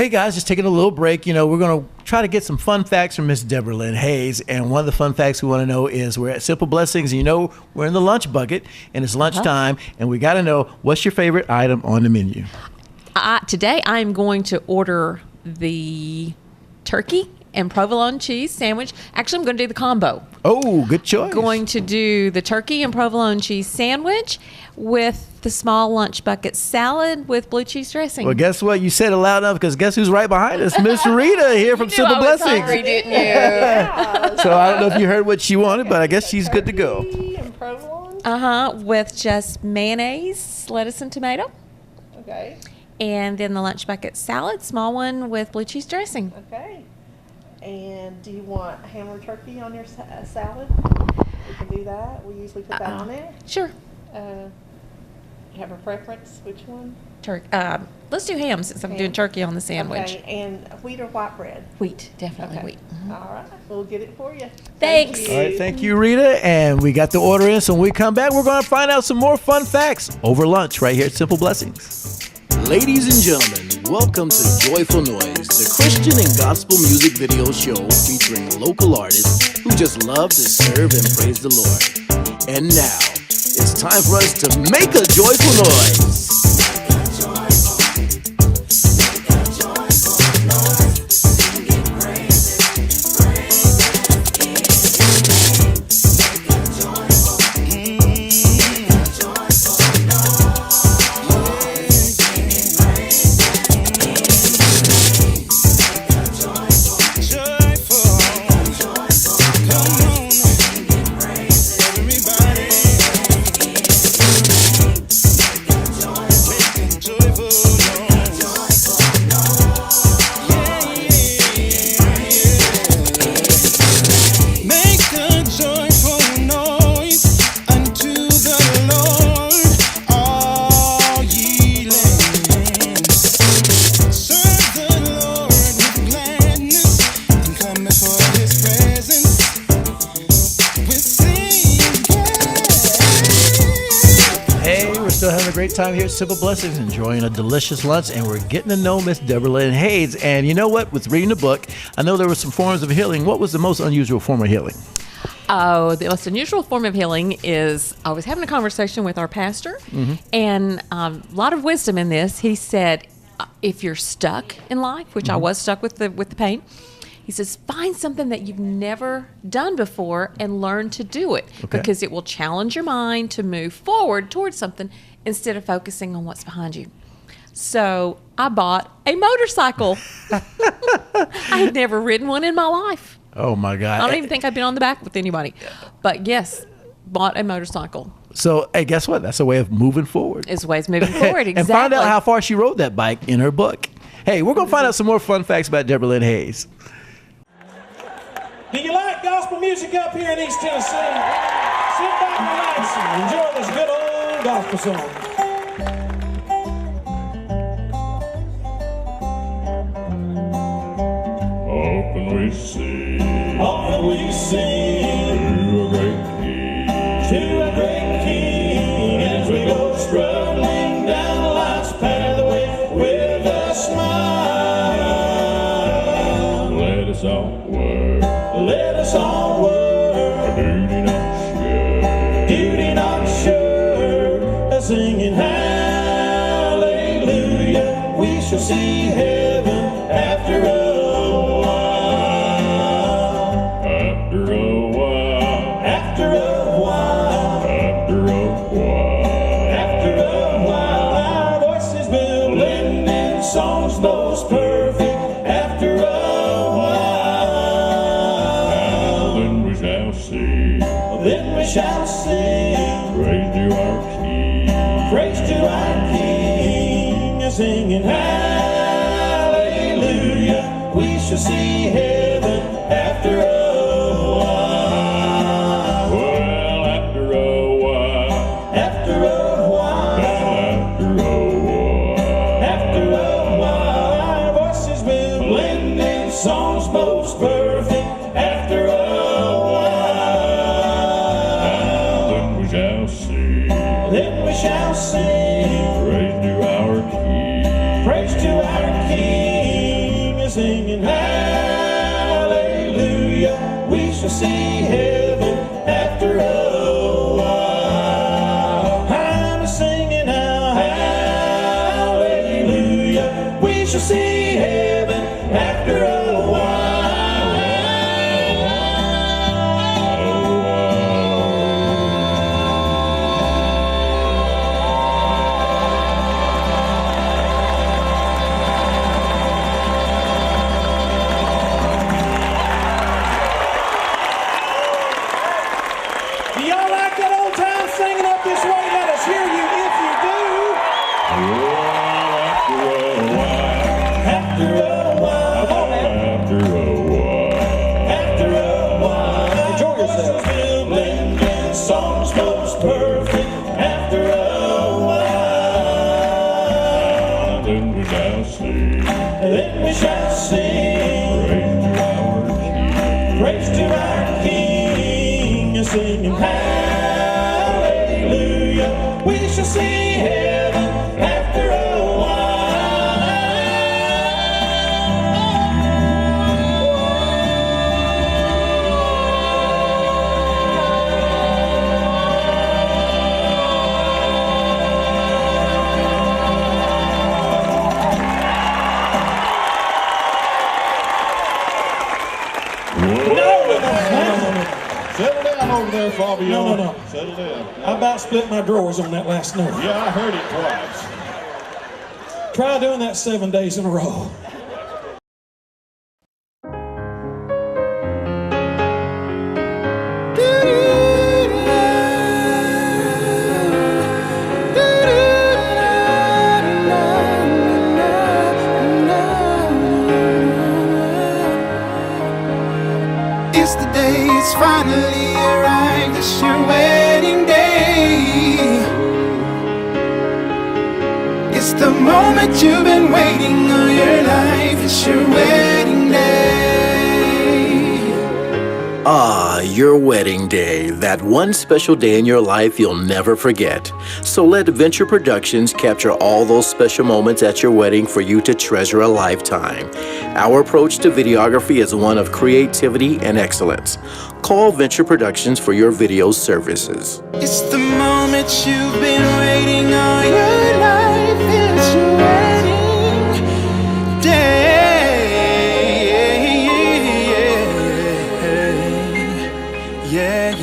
Hey guys, just taking a little break. You know, we're going to try to get some fun facts from Miss Debra Lynn Hayes. And one of the fun facts we want to know is we're at Simple Blessings. And you know, we're in the lunch bucket and it's lunchtime. And we got to know, what's your favorite item on the menu? Today I'm going to order the turkey and provolone cheese sandwich. Actually, I'm going to do the combo. Oh, good choice. Going to do the turkey and provolone cheese sandwich with the small lunch bucket salad with blue cheese dressing. Well, guess what? You said it loud enough because guess who's right behind us? Miss Rita here from Simple Blessings. Hungry, didn't you? Yeah. So I don't know if you heard what she wanted, but I guess she's good to go. And provolone? With just mayonnaise, lettuce, and tomato. Okay. And then the lunch bucket salad, small one with blue cheese dressing. Okay. And do you want ham or turkey on your salad? We can do that. We usually put that on there. Sure. You have a preference? Which one? Let's do ham since I'm doing turkey on the sandwich. Okay. And wheat or white bread? Wheat, definitely Okay. wheat. All right. We'll get it for you. Thanks. All right, thank you, Rita. And we got the order in, so when we come back, we're going to find out some more fun facts over lunch right here at Simple Blessings. Ladies and gentlemen, welcome to Joyful Noise, the Christian and gospel music video show featuring local artists who just love to serve and praise the Lord. And now, it's time for us to make a joyful noise. Great time here at Simple Blessings, enjoying a delicious lunch, and we're getting to know Miss Debra Lynn Hayes. And you know what? With reading the book, I know there were some forms of healing. What was the most unusual form of healing? Oh, the most unusual form of healing is I was having a conversation with our pastor, and a lot of wisdom in this. He said, if you're stuck in life, which I was stuck with the pain, he says, find something that you've never done before and learn to do it, because it will challenge your mind to move forward towards something instead of focusing on what's behind you. So I bought a motorcycle. I had never ridden one in my life. Oh, my God. I don't even think I've been on the back with anybody. But yes, bought a motorcycle. So, hey, guess what? That's a way of moving forward. It's ways moving forward, exactly. And find out how far she rode that bike in her book. Hey, we're going to find out some more fun facts about Debra Lynn Hayes. Do you like gospel music up here in East Tennessee? Sit back and relax and enjoy this good old gospel song. Often we sing To a great king, as we go struggling down life's pathway with a smile. Let us all work, Let us all work, duty not sure, singing hallelujah. We shall see heaven after a while. after a while, After a while. after a while. After a while, our voices will blend in songs most perfect. After a while, Then we shall sing, then we shall sing praise to our King. praise to our King, singing hallelujah. We shall see heaven after a while. Well, after a while, After a while. after a while, After a while, our voices will blend in songs most perfect. After a while, then we shall sing, then we shall sing praise to our King. praise to our King, singing hallelujah. We shall see heaven after a while. I'm singing now hallelujah. We shall see heaven after a singing hallelujah. We shall see heaven after a Settle down over there, Fabio. No. Settle down. I about split my drawers on that last note. Yeah, I heard it twice. Try doing that 7 days in a row. It's the day, it's finally arrived, it's your wedding day. It's the moment you've been waiting all your life, it's your wedding day. Ah, your wedding day, that one special day in your life you'll never forget. So let Venture Productions capture all those special moments at your wedding for you to treasure a lifetime. Our approach to videography is one of creativity and excellence. Call Venture Productions for your video services. It's the moment you've been waiting all your life, it's your wedding day. Yeah.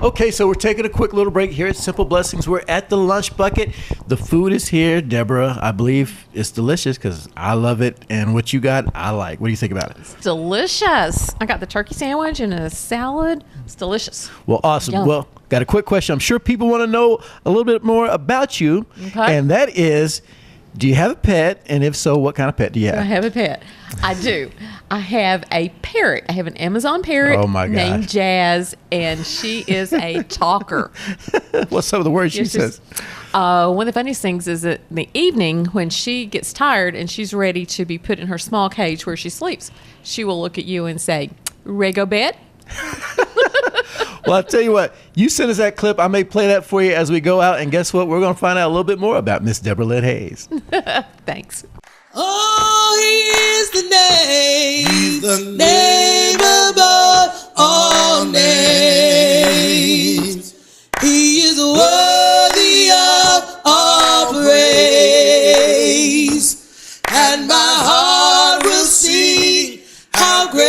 Okay, so we're taking a quick little break here at Simple Blessings. We're at the lunch bucket. The food is here. Deborah, I believe it's delicious because I love it. And what you got, I like. What do you think about it? It's delicious. I got the turkey sandwich and a salad. It's delicious. Well, awesome. Yum. Well, got a quick question. I'm sure people want to know a little bit more about you. Okay. And that is, do you have a pet? And if so, what kind of pet do you I have? have a pet. I do. I have a parrot. I have an Amazon parrot Oh, my named gosh. Jazz, and she is a talker. What's some of the words she It's just- says? one of the funniest things is that in the evening when she gets tired and she's ready to be put in her small cage where she sleeps, she will look at you and say, "Rego bed." Well, I'll tell you what. You send us that clip. I may play that for you as we go out. And guess what? We're going to find out a little bit more about Miss Debra Lynn Hayes. Thanks. Oh, he is the name. He's the name above all names. He is worthy of all praise. And my heart will sing how great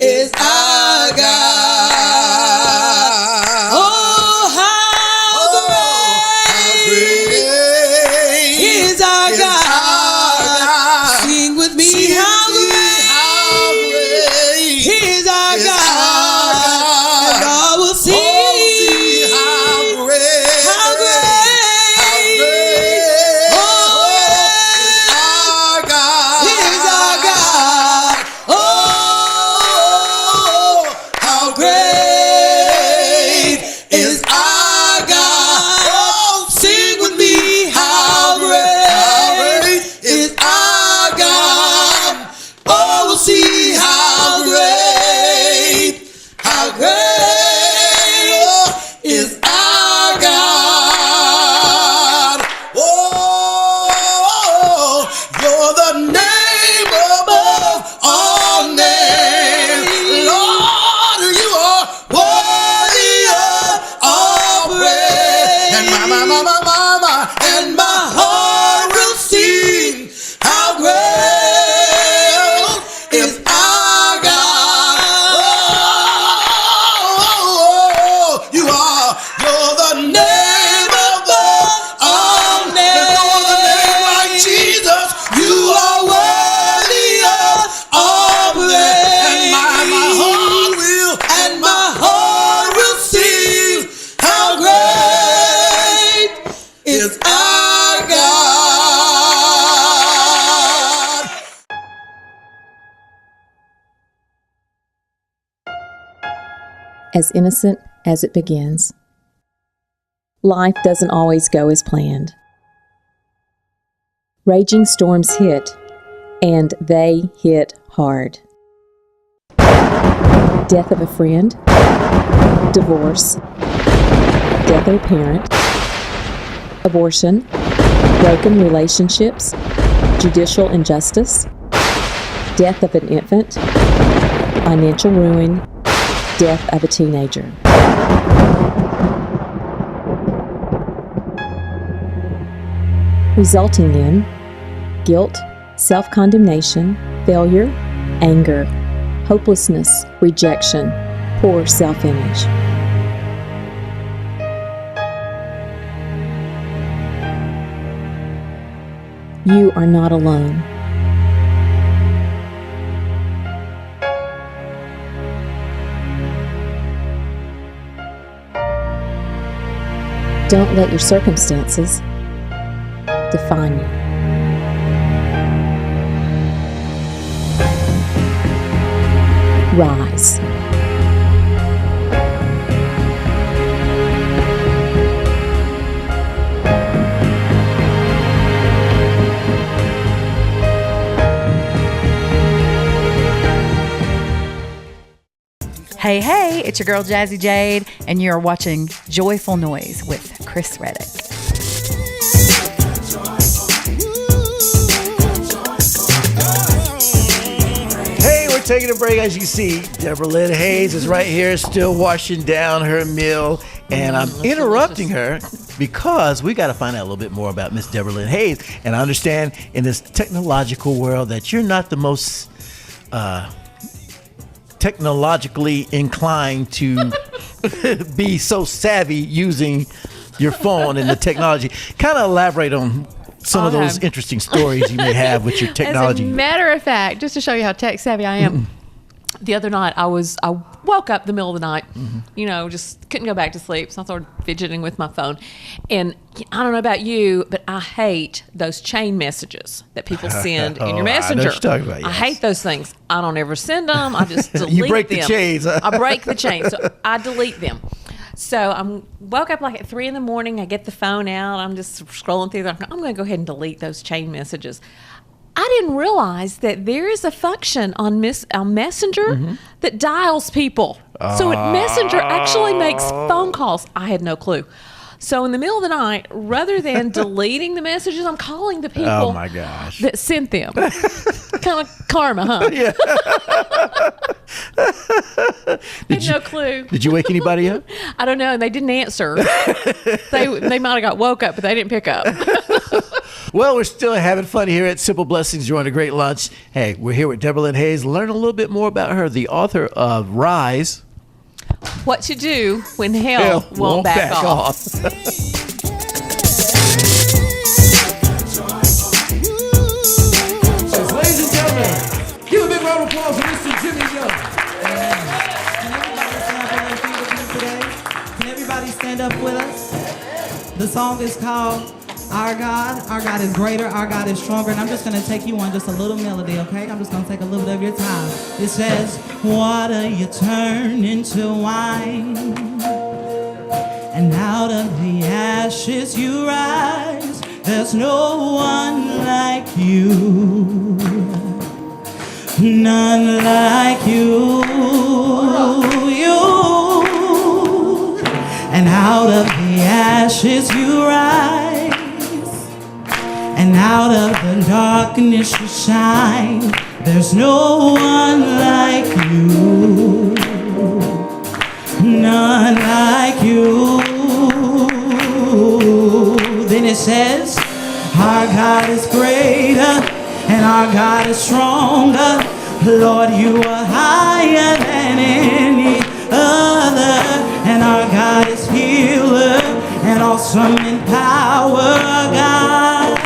is our God. Oh, how great is our God. Sing with me, how great is our God. And all will see and my heart will sing how great is our God. Oh, you are, you're the name above all names. There's no other name like Jesus. You are worthy of all praise. And my heart will sing how great is our God. As innocent as it begins. Life doesn't always go as planned. Raging storms hit, and they hit hard. Death of a friend, divorce, death of a parent, abortion, broken relationships, judicial injustice, death of an infant, financial ruin, death of a teenager. Resulting in guilt, self-condemnation, failure, anger, hopelessness, rejection, poor self-image. You are not alone. Don't let your circumstances define you. Rise. Hey, hey, it's your girl Jazzy Jade, and you're watching Joyful Noise with Chris Reddick. Hey, we're taking a break. As you see, Debra Lynn Hayes is right here still washing down her meal, and I'm interrupting her because we got to find out a little bit more about Miss Debra Lynn Hayes. And I understand in this technological world that you're not the most technologically inclined to be so savvy using your phone and the technology. Kind of elaborate on some of those interesting stories you may have with your technology. As a matter of fact, just to show you how tech savvy I am, the other night I woke up the middle of the night, just couldn't go back to sleep, so I started fidgeting with my phone. And I don't know about you, but I hate those chain messages that people send in your messenger. I know what you're talking about, yes. I hate those things. I don't ever send them. I just delete them. You break the chains. I break the chains, so I delete them. So I woke up like at 3 a.m. I get the phone out. I'm just scrolling through. I'm going to go ahead and delete those chain messages. I didn't realize that there is a function on Messenger that dials people. So Messenger actually makes phone calls. I had no clue. So in the middle of the night, rather than deleting the messages, I'm calling the people that sent them. Kind of karma, huh? Yeah. Had no clue. Did you wake anybody up? I don't know, and they didn't answer. They might have got woke up, but they didn't pick up. Well, we're still having fun here at Simple Blessings. You're on a great lunch. Hey, we're here with Debra Lynn Hayes. Learn a little bit more about her, the author of Rise. What to do when hell won't back off. So, ladies and gentlemen, give a big round of applause for Mr. Jimmy Young. Can everybody stand up with us? The song is called Our God. Our God is greater, our God is stronger. And I'm just going to take you on just a little melody, okay? I'm just going to take a little bit of your time. It says, water you turn into wine, and out of the ashes you rise. There's no one like you, none like you. And out of the ashes you rise, and out of the darkness you shine. There's no one like you, none like you. it says, our God is greater and our God is stronger. Lord, you are higher than any other, and our God is healer and awesome in power. Our God,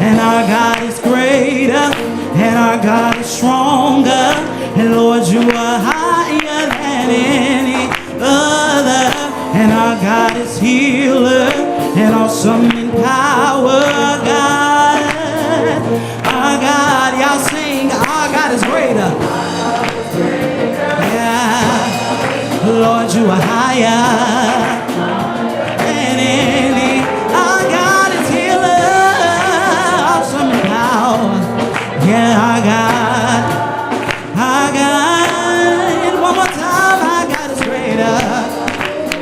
and our God is greater and our God is stronger. And Lord, you are higher than any other, and our God is healer and awesome in power. Our God, y'all sing, our God is greater. Yeah, Lord, you are higher than any. Our God is healer, awesome in power. Yeah, our God. One more time, our God is greater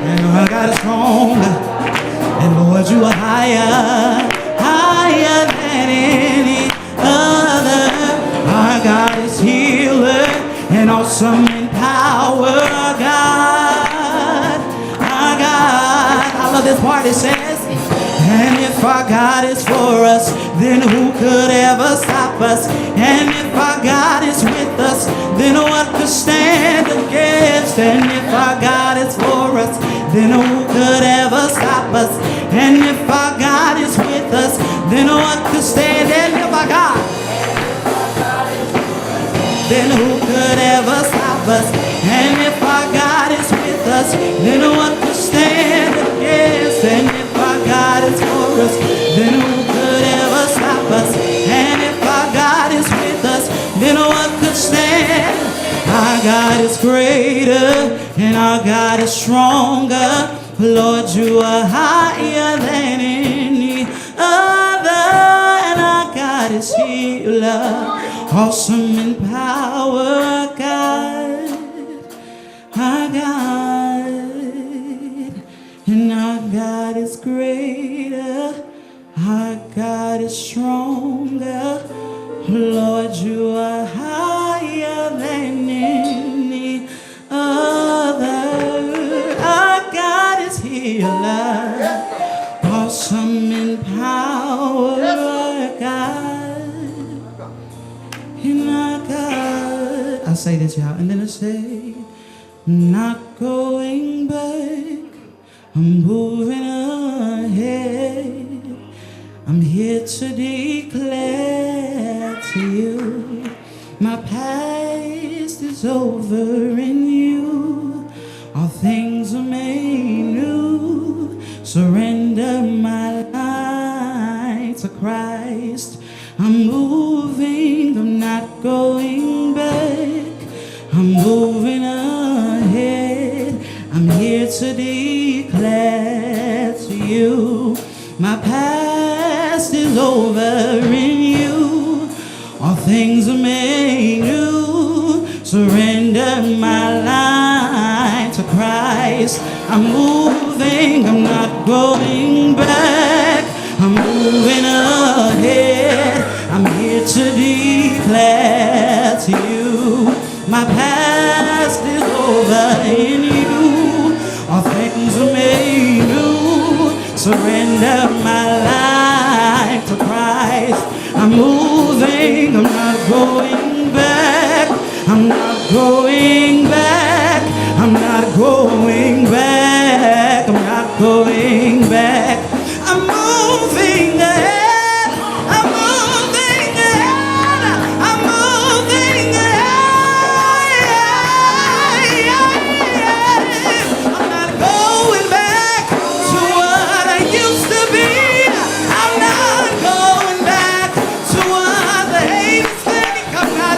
and our God is stronger. And Lord, you are higher than any other. Our God is healer and awesome in power. Our God. I love this part. It says, and if our God is for us, then who could ever stop us? And if our God is with us, then what could stand against? And if our God is for us, then who could ever stop us? And if our God is with us, then what could stand? And if our God, then who could ever stop us? And if our God is with us, then what could stand against? And if our God is for us, then who could ever stop us? And if our God is with us, then what could stand? Our God is greater and our God is stronger. Lord, you are higher than any other, and our God is healer, awesome in power. Our God, and our God is greater, our God is stronger. Lord, you are higher than any other. Our God is healer, awesome in power. Our God, and our God. I say this, y'all, and then I say, not going back, I'm moving ahead. I'm here to declare to you, my past is over in you. All things are made new. Surrender my life to Christ. I'm moving, I'm not going back. I'm moving ahead. I'm here to declare to you, my past is over in you. All things are made new. Surrender my life to Christ. I'm moving, I'm not going back. I'm moving ahead. I'm here to declare to you, my past is over in you. All things are made new. Surrender my life to Christ. I'm moving, I'm not going back. I'm not going back. I'm not going back. I'm not going back. I'm moving ahead. I'm moving ahead. I'm moving ahead. I'm not going back to what I used to be. I'm not going back to what the haters think. I'm not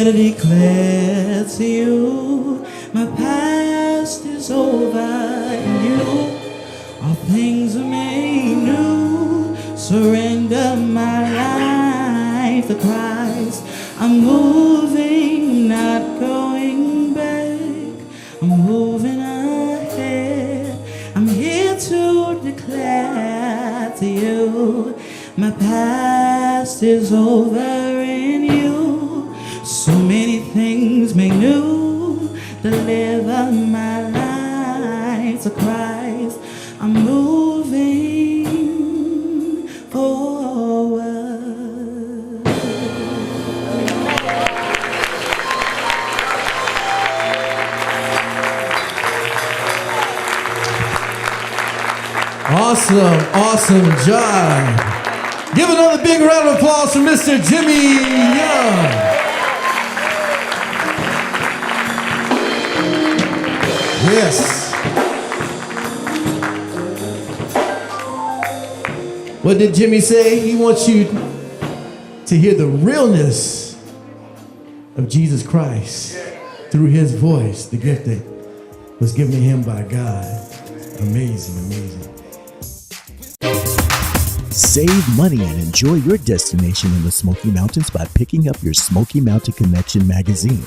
here to declare to you, my past is over and you, all things are made new. Surrender my life to Christ. I'm moving, not going back. I'm moving ahead. I'm here to declare to you, my past is over in you. So many things made new. Deliver my life to Christ. I'm moving forward. Awesome job. Give another big round of applause for Mr. Jimmy Young. Yes. What did Jimmy say? He wants you to hear the realness of Jesus Christ through his voice, the gift that was given to him by God. Amazing. Save money and enjoy your destination in the Smoky Mountains by picking up your Smoky Mountain Connection magazine.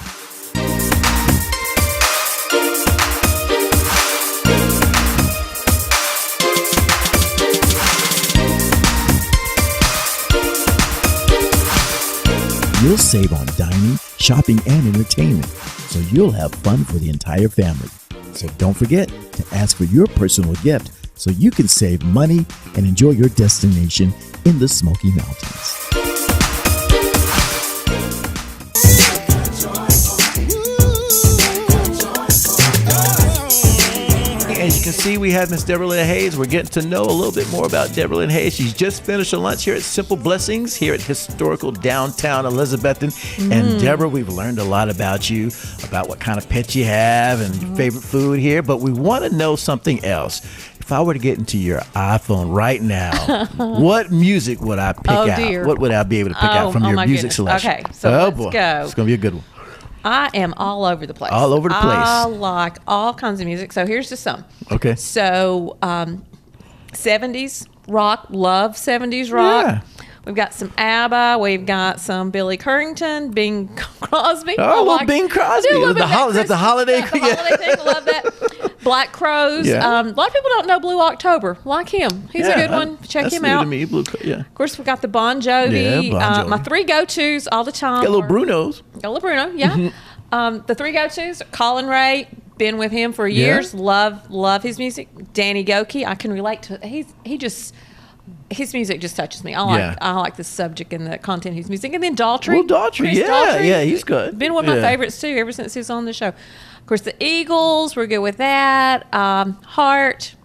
You'll save on dining, shopping, and entertainment, so you'll have fun for the entire family. So don't forget to ask for your personal gift so you can save money and enjoy your destination in the Smoky Mountains. As you can see, we have Miss Debra Lynn Hayes. We're getting to know a little bit more about Debra Lynn Hayes. She's just finished her lunch here at Simple Blessings here at historical downtown Elizabethton. And Debra, we've learned a lot about you, about what kind of pets you have and your favorite food here. But we want to know something else. If I were to get into your iPhone right now, what music would I pick out? Dear. What would I be able to pick out from your music selection? Okay, so let's go. It's going to be a good one. I am all over the place. All over the place. I like all kinds of music. So here's just some. Okay. So 70s rock, love 70s rock. Yeah. We've got some ABBA. We've got some Billy Currington, Bing Crosby. Bing Crosby. Is that the holiday? Yeah, the holiday thing. I love that. Black Crowes. Yeah. A lot of people don't know Blue October. Like him. He's a good one. Check him out. To me. Of course, we've got the Bon Jovi. Yeah, Bon Jovi. My three go-tos all the time. Got little Brunos. Got little Bruno, yeah. The three go-tos, Colin Ray, been with him for years. Yeah. Love his music. Danny Goki, I can relate to. His music just touches me. I like the subject and the content of his music. And then Daltrey. Well, Daltrey, Chris Daltrey, yeah, he's good. Been one of my favorites too ever since he was on the show. Of course, the Eagles, we're good with that. Heart,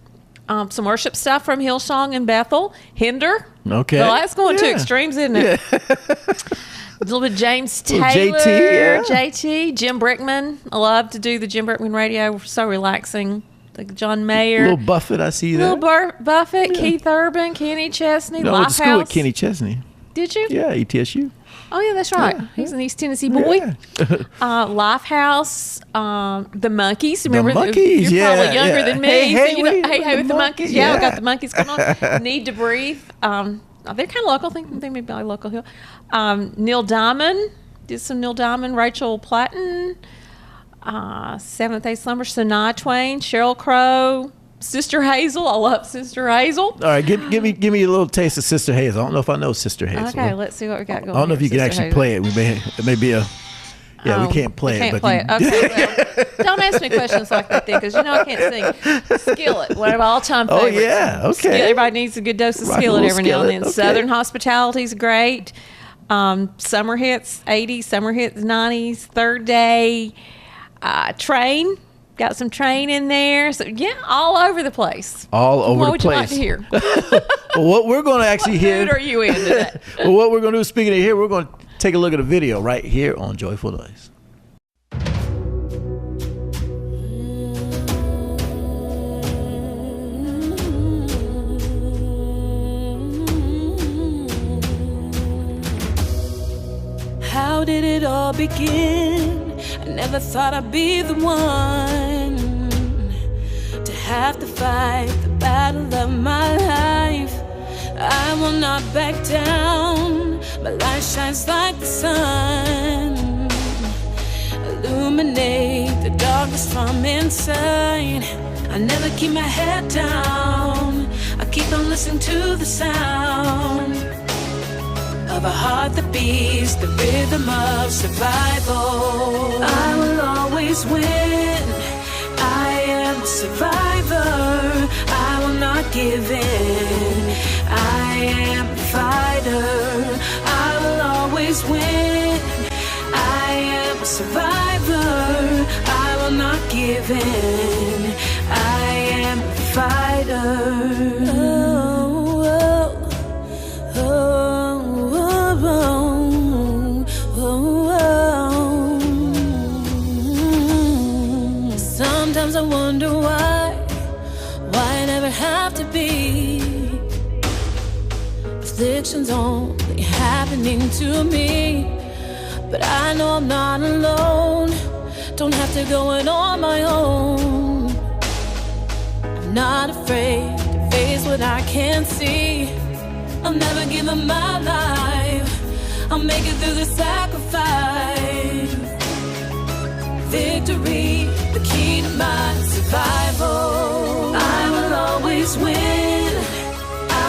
some worship stuff from Hillsong and Bethel. Hinder. Okay. Well, that's going to extremes, isn't it? Yeah. A little bit of James Taylor, JT, Jim Brickman. I love to do the Jim Brickman radio. So relaxing. Like John Mayer. Little Buffett, I see that. Little Buffett, Keith Urban, Kenny Chesney, I went to school with Kenny Chesney. Did you? Yeah, ETSU. Oh, yeah, that's right. Yeah. He's an East Tennessee boy. Yeah. Lifehouse, the Monkees. Remember, the Monkees, you're probably younger than me. Hey, so hey, with the Monkees. Yeah, we got the Monkees going on. Need to Breathe. They're kind of local. I think they may be local here. Neil Diamond. Did some Neil Diamond. Rachel Platten. Seventh Day Slumber. Sanaa Twain. Sheryl Crow. Sister Hazel. I love Sister Hazel. All right, give me a little taste of Sister Hazel. I don't know if I know Sister Hazel. Okay, let's see what we got going on. I don't know if you can actually play it. It may be a... Yeah, we can't play it. We can't play it. Okay, well, don't ask me questions like that then, because I can't sing. Skillet, one of my all-time favorites. Oh, yeah, okay. Skillet. Everybody needs a good dose of Skillet every now and then. Okay. Southern Hospitality's great. Summer hits, 80s, summer hits, 90s, Third Day. Train. Got some Train in there. So, yeah, all over the place. All over the place. What would you like to hear? Well, what we're going to actually hear... What mood are you in today? Well, what we're going to do, speaking of here, we're going to take a look at a video right here on Joyful Noise. How did it it all begin? I never thought I'd be the one to have to fight the battle of my life. I will not back down. My light shines like the sun, illuminate the darkness from inside. I never keep my head down. I keep on listening to the sound of a heart that beats the rhythm of survival. I will always win. I am a survivor. I will not give in. I am a fighter. I will always win. I am a survivor. I will not give in. I am a fighter. Sometimes I wonder why I never have to be. Affliction's only happening to me, but I know I'm not alone. Don't have to go it on my own. I'm not afraid to face what I can't see. I'll never give up my life. I'll make it through the sacrifice. Victory, the key to my survival. I will always win.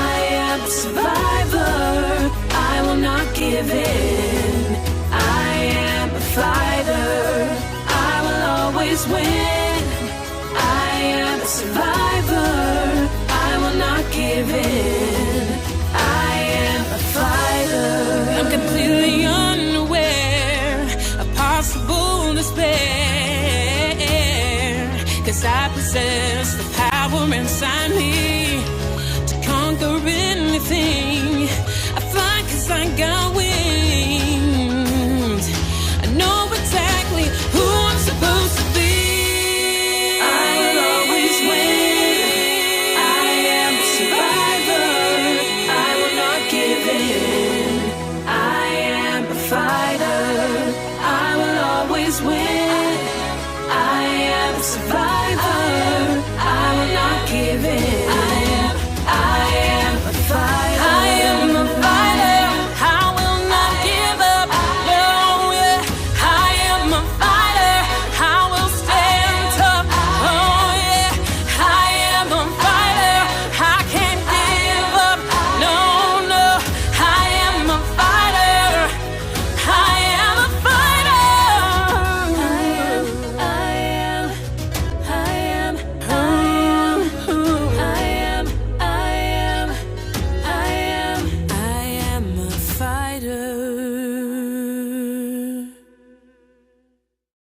I am a survivor. I will not give in. I am a fighter. I will always win. I am a survivor. I will not give in. I am a fighter. I'm completely unaware of possible despair, 'cause I possess the power inside me to conquer anything. I fly 'cause I got wings. I know exactly who I'm supposed to be. I will always win. I am a survivor. I will not give in. I am a fighter. I will always win. I am a survivor. I will not give in.